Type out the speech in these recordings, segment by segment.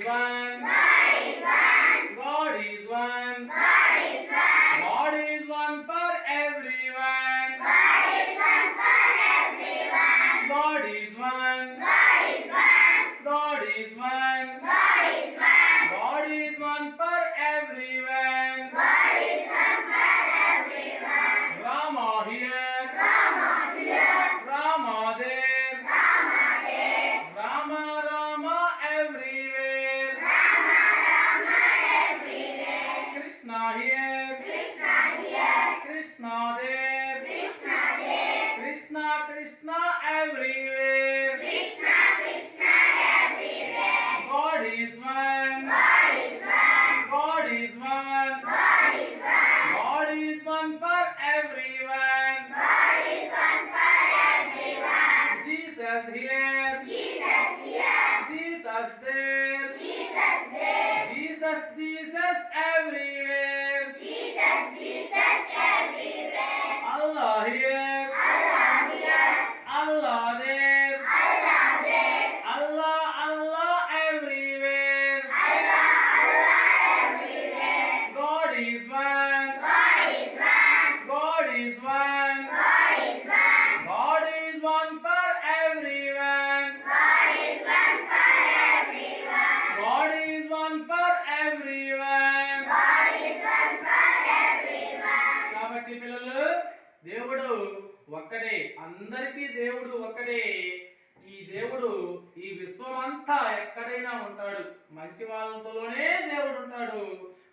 one. God is one. God is one for everyone. God is one. God is one. God is one for everyone. Rama here. Rama there. Rama Rama everywhere. Krishna here. Krishna there. Krishna Krishna everywhere. God is one. God is one. God is one for everyone. Jesus here. Jesus there. Jesus Jesus everywhere. Allah here. Allah there. Allah Allah everywhere. God is one. God is one. God is one for everyone. God is one for everyone. కాబట్టి పిల్లలు దేవుడు ఒక్కడే, అందరికీ దేవుడు ఒక్కడే. ఈ దేవుడు ఈ విశ్వం అంతా ఎక్కడైనా ఉంటాడు. మంచి వాళ్ళతోనే దేవుడు ఉంటాడు,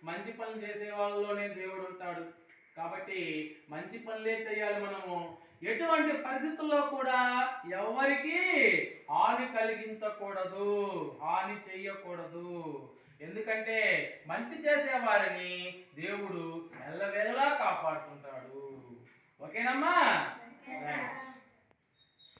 మంచి పనులు చేసే వాళ్ళలోనే దేవుడు ఉంటాడు. కాబట్టి మంచి పనులే చేయాలి మనము. ఎటువంటి పరిస్థితుల్లో కూడా ఎవరికి హాని కలిగించకూడదు, హాని చెయ్యకూడదు. ఎందుకంటే మంచి చేసే వారిని దేవుడు ఎల్లవేళలా కాపాడుతుంటాడు. ఓకేనమ్మా?